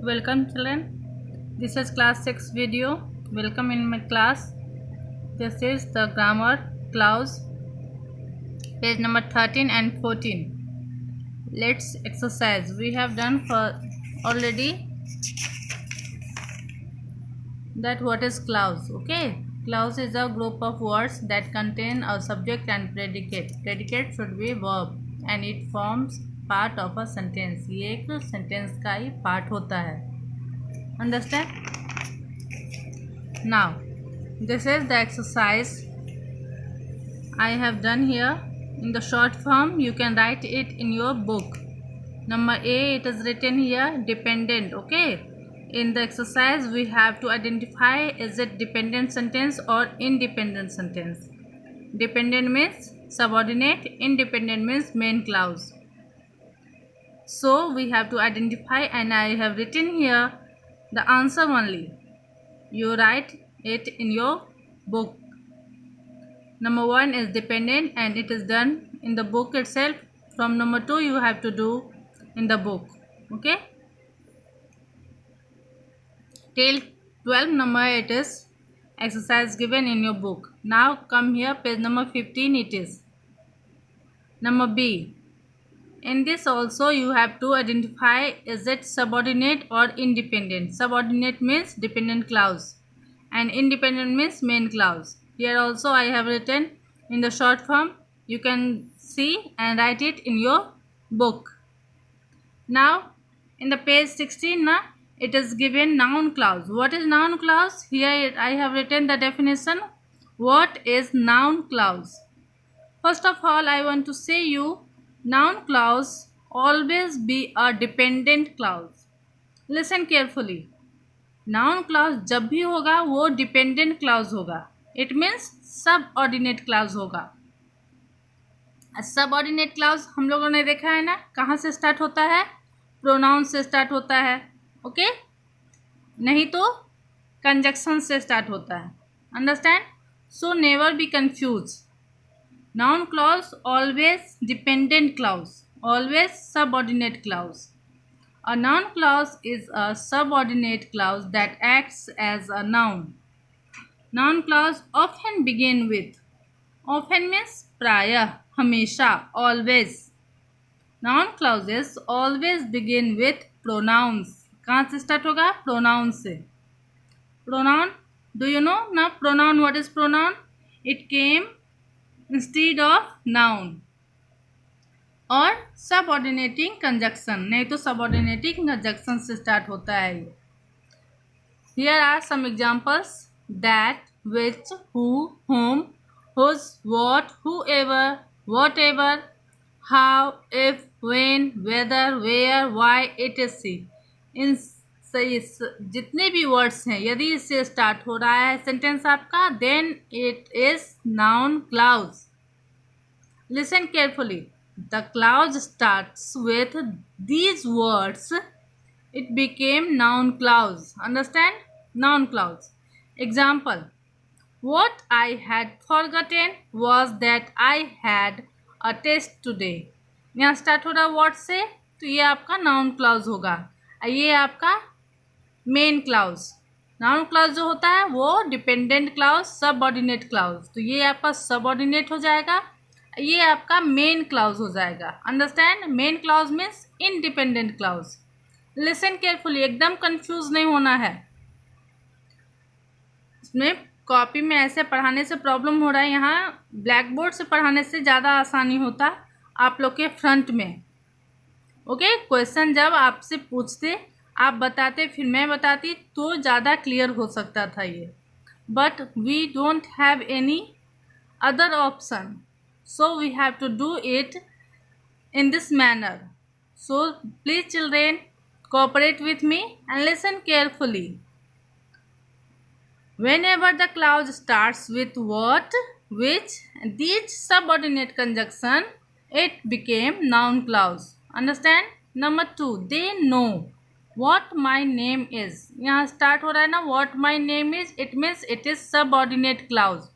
Welcome children, this is class 6 video. Welcome in my class. This is the grammar clause, page number 13 and 14. Let's exercise. We have done for already that what is clause. Okay, clause is a group of words that contain a subject and predicate. Predicate should be verb and it forms part of a sentence. ये एक sentence का ही part होता है. Understand? Now this is the exercise I have done here. In the short form you can write it in your book. Number A, it is written here dependent. Okay, in the exercise we have to identify is it dependent sentence or independent sentence. Dependent means subordinate, independent means main clause. So we have to identify and I have written here the answer only. You write it in your book. Number 1 is dependent and it is done in the book itself. From number 2 you have to do in the book. Okay, till 12 number it is exercise given in your book. Now come here, page number 15 it is. Number B, in this also you have to identify is it subordinate or independent. Subordinate means dependent clause and independent means main clause. Here also I have written in the short form. You can see and write it in your book. Now in the page 16 it is given noun clause. What is noun clause? Here I have written the definition. What is noun clause? First of all I want to say you noun clause always be a dependent clause. Listen carefully. Noun clause जब भी होगा वो dependent clause होगा. It means subordinate clause होगा. Subordinate clause हम लोगों ने देखा है ना, कहाँ से स्टार्ट होता है? प्रोनाउन से स्टार्ट होता है. ओके, नहीं तो कंजक्शन से स्टार्ट होता है. Understand? So never be confuse. Noun clause always dependent clause, always subordinate clause. A noun clause is a subordinate clause that acts as a noun. Noun clause often begin with. Often means प्रायः, हमेशा, always. Noun clauses always begin with pronouns. कहाँ से start होगा? Pronoun से. Pronoun, do you know now pronoun? What is pronoun? It came instead of noun. और subordinating conjunction, नहीं तो subordinating conjunction से स्टार्ट होता है. Here are some examples: that, which, who, whom, whose, what, whoever, whatever, how, if, when, whether, where, why, etc. इन जितने भी words हैं यदि इससे स्टार्ट हो रहा है सेंटेंस आपका, then it is noun clause. Listen carefully. The clause starts with these words, it became noun clause. Understand? Noun clause. Example: what I had forgotten was that I had a test today. यहाँ start हो रहा word से तो ये आपका noun clause होगा. ये आपका मेन क्लाउज. नाउन क्लाउज जो होता है वो डिपेंडेंट क्लाउज, सबऑर्डिनेट क्लाउज, तो ये आपका सबऑर्डिनेट हो जाएगा, ये आपका मेन क्लाउज हो जाएगा. Understand? Main clause means independent clause. Listen carefully, एकदम कंफ्यूज नहीं होना है. इसमें कॉपी में ऐसे पढ़ाने से प्रॉब्लम हो रहा है, यहाँ ब्लैक बोर्ड से पढ़ाने से ज़्यादा आसानी होता आप लोग के फ्रंट में. ओके, क्वेश्चन जब आपसे पूछते आप बताते फिर मैं बताती तो ज़्यादा क्लियर हो सकता था ये. But we don't have any other option, so we have to do it in this manner. So please children cooperate with me and listen carefully. Whenever the clause starts with what, which, these subordinate conjunction, it became noun clause. Understand? Number 2, they know what my name is. यहाँ start हो रहा है ना what my name is, it means it is subordinate clause.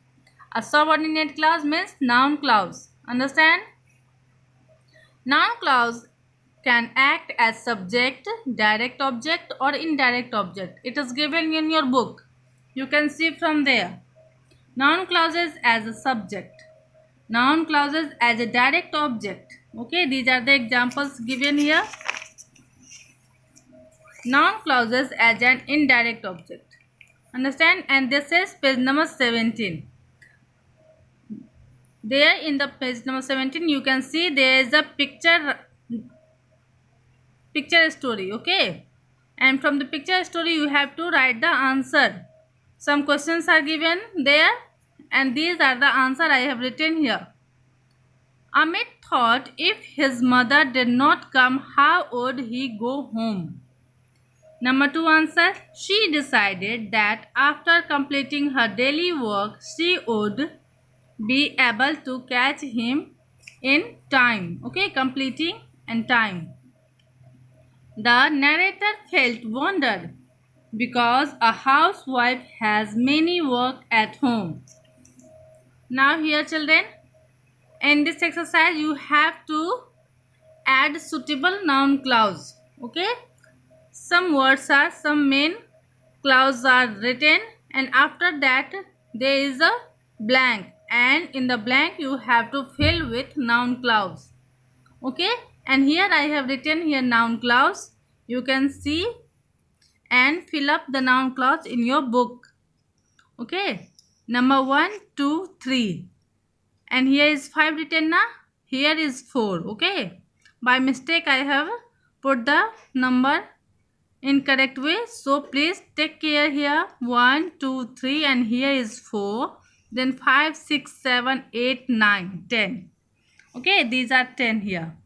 A subordinate clause means noun clause. Understand? Noun clause can act as subject, direct object or indirect object. It is given in your book. You can see from there. Noun clauses as a subject. Noun clauses as a direct object. Okay, these are the examples given here. Noun clauses as an indirect object. Understand? And this is page number 17. There in the page number 17 you can see there is a picture story. Okay, and from the picture story you have to write the answer. Some questions are given there and these are the answer I have written here. Amit thought if his mother did not come, how would he go home? Number 2 answer, she decided that after completing her daily work she would be able to catch him in time. Okay, completing and time. The narrator felt wondered because a housewife has many work at home. Now here children, in this exercise you have to add suitable noun clause. Okay, some main clause are written and after that there is a blank and in the blank you have to fill with noun clause. Okay, and here I have written here noun clause. You can see and fill up the noun clause in your book. Okay, number 1, 2, 3 and here is 5 written na, here is 4. Okay, by mistake I have put the number in correct way, so please take care here. 1, 2, 3 and here is 4, then 5, 6, 7, 8, 9, 10. Okay, these are 10 here.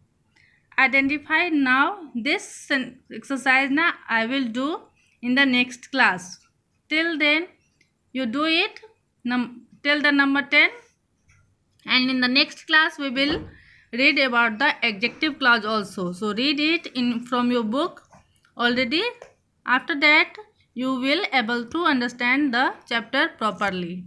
Identify now. This exercise now I will do in the next class. Till then you do it till the number 10 and in the next class we will read about the adjective clause also. So read it from your book already. After that you will able to understand the chapter properly.